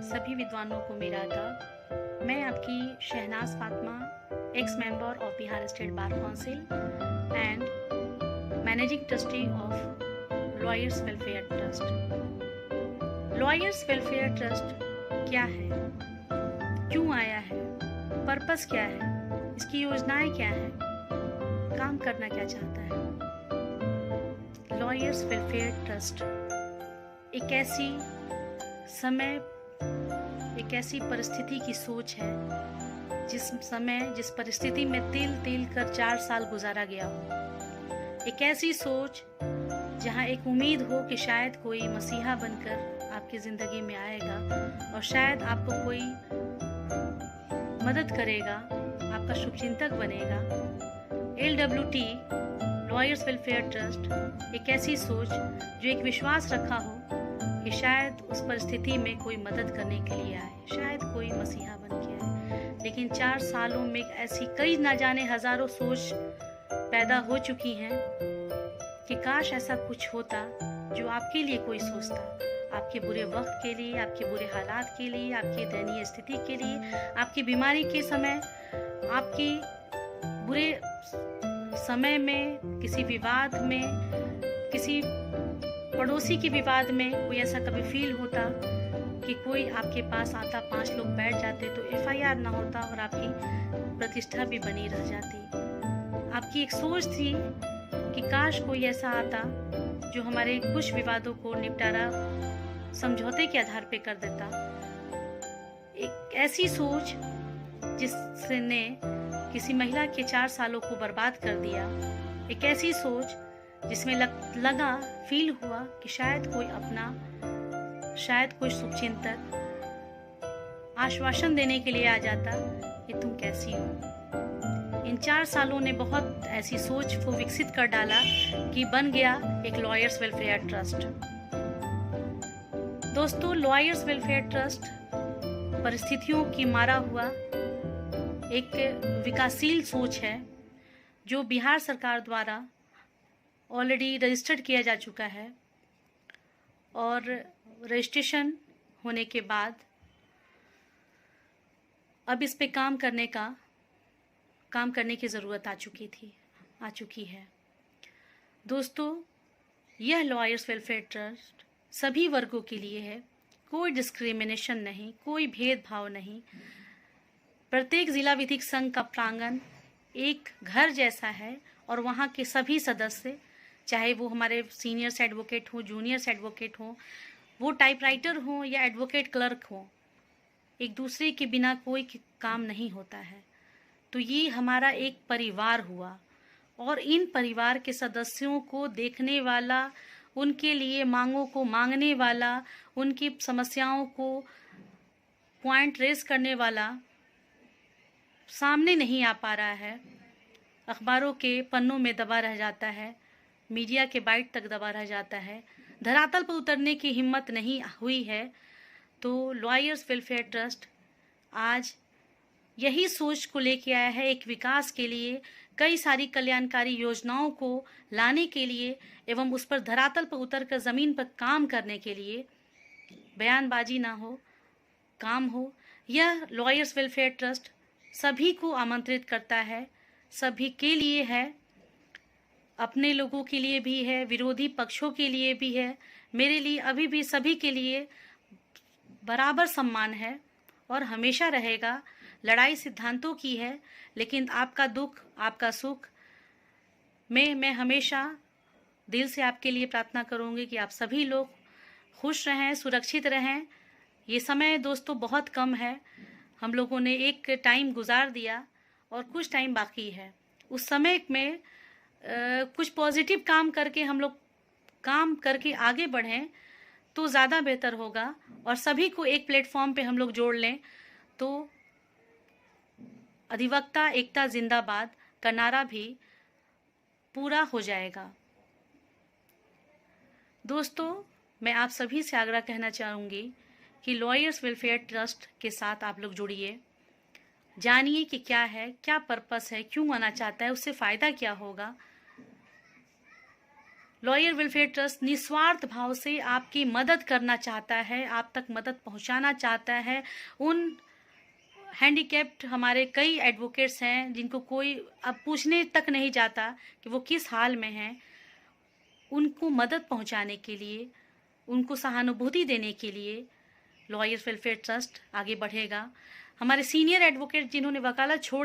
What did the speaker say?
सभी विद्वानों को मेरा आदाब। मैं आपकी Shahnaz Fatima, ex member of Bihar state bar council and managing trustee of lawyers welfare trust. Lawyers welfare trust क्या है, क्यों आया है, पर्पस क्या है, इसकी योजनाएं क्या हैं, काम करना क्या चाहता है। लॉयर्स वेलफेयर ट्रस्ट एक ऐसी परिस्थिति की सोच है जिस परिस्थिति में तिल तिल कर 4 साल गुजारा गया हो। एक ऐसी सोच जहां एक उम्मीद हो कि शायद कोई मसीहा बनकर आपकी जिंदगी में आएगा और शायद आपको कोई मदद करेगा, आपका शुभचिंतक बनेगा। LWT लॉयर्स वेलफेयर ट्रस्ट एक ऐसी सोच जो एक विश्वास रखा हो कि शायद उस परिस्थिति में कोई मदद करने के लिए आए, शायद कोई मसीहा बन के आए। लेकिन 4 सालों में ऐसी कई न जाने हजारों सोच पैदा हो चुकी हैं कि काश ऐसा कुछ होता जो आपके लिए कोई सोचता, आपके बुरे वक्त के लिए, आपके बुरे हालात के लिए, आपकी दयनीय स्थिति के लिए, आपकी बीमारी के समय, आपकी बुरे समय में, किसी विवाद में, किसी पड़ोसी के विवाद में कोई ऐसा कभी फील होता कि कोई आपके पास आता, 5 लोग बैठ जाते तो FIR ना होता और आपकी प्रतिष्ठा भी बनी रह जाती। आपकी एक सोच थी कि काश कोई ऐसा आता जो हमारे कुछ विवादों को निपटारा समझौते के आधार पे कर देता। एक ऐसी सोच जिसने किसी महिला के 4 सालों को बर्बाद कर दिया। एक ऐसी सोच जिसमें लगा, फील हुआ कि शायद कोई शुभचिंतक आश्वासन देने के लिए आ जाता कि तुम कैसी हो। इन 4 सालों ने बहुत ऐसी सोच को विकसित कर डाला कि बन गया एक लॉयर्स वेलफेयर ट्रस्ट। दोस्तों, लॉयर्स वेलफेयर ट्रस्ट परिस्थितियों की मारा हुआ एक विकासशील सोच है जो बिहार सरकार द्वारा ऑलरेडी रजिस्टर्ड किया जा चुका है और रजिस्ट्रेशन होने के बाद अब इस पे काम करने की ज़रूरत आ चुकी है। दोस्तों, यह लॉयर्स वेलफेयर ट्रस्ट सभी वर्गों के लिए है, कोई डिस्क्रिमिनेशन नहीं, कोई भेदभाव नहीं। प्रत्येक जिला विधिक संघ का प्रांगण एक घर जैसा है और वहाँ के सभी सदस्य, चाहे वो हमारे सीनियर्स एडवोकेट हो, जूनियर्स एडवोकेट हो, वो टाइपराइटर हो या एडवोकेट क्लर्क हो, एक दूसरे के बिना कोई काम नहीं होता है। तो ये हमारा एक परिवार हुआ और इन परिवार के सदस्यों को देखने वाला, उनके लिए मांगों को मांगने वाला, उनकी समस्याओं को पॉइंट रेस करने वाला सामने नहीं आ पा रहा है। अखबारों के पन्नों में दबा रह जाता है, मीडिया के बाइट तक दबा रह जाता है, धरातल पर उतरने की हिम्मत नहीं हुई है। तो लॉयर्स वेलफेयर ट्रस्ट आज यही सोच को लेके आया है, एक विकास के लिए, कई सारी कल्याणकारी योजनाओं को लाने के लिए एवं उस पर धरातल पर उतरकर ज़मीन पर काम करने के लिए। बयानबाजी ना हो, काम हो। यह लॉयर्स वेलफेयर ट्रस्ट सभी को आमंत्रित करता है, सभी के लिए है, अपने लोगों के लिए भी है, विरोधी पक्षों के लिए भी है, मेरे लिए अभी भी सभी के लिए बराबर सम्मान है और हमेशा रहेगा। लड़ाई सिद्धांतों की है, लेकिन आपका दुख, आपका सुख में मैं हमेशा दिल से आपके लिए प्रार्थना करूंगी कि आप सभी लोग खुश रहें, सुरक्षित रहें। ये समय दोस्तों बहुत कम है, हम लोगों ने एक टाइम गुजार दिया और कुछ टाइम बाकी है। उस समय में कुछ पॉजिटिव काम करके हम लोग काम करके आगे बढ़ें तो ज़्यादा बेहतर होगा और सभी को एक प्लेटफॉर्म पे हम लोग जोड़ लें तो अधिवक्ता एकता जिंदाबाद का नारा भी पूरा हो जाएगा। दोस्तों, मैं आप सभी से आग्रह कहना चाहूँगी कि लॉयर्स वेलफेयर ट्रस्ट के साथ आप लोग जुड़िए, जानिए कि क्या है, क्या पर्पस है, क्यों आना चाहता है, उससे फ़ायदा क्या होगा। लॉयर वेलफेयर ट्रस्ट निस्वार्थ भाव से आपकी मदद करना चाहता है, आप तक मदद पहुंचाना चाहता है। उन हैंडीकैप्ड हमारे कई एडवोकेट्स हैं जिनको कोई अब पूछने तक नहीं जाता कि वो किस हाल में हैं, उनको मदद पहुंचाने के लिए, उनको सहानुभूति देने के लिए लॉयर्स वेलफेयर ट्रस्ट आगे बढ़ेगा। हमारे सीनियर एडवोकेट जिन्होंने वकालत छोड़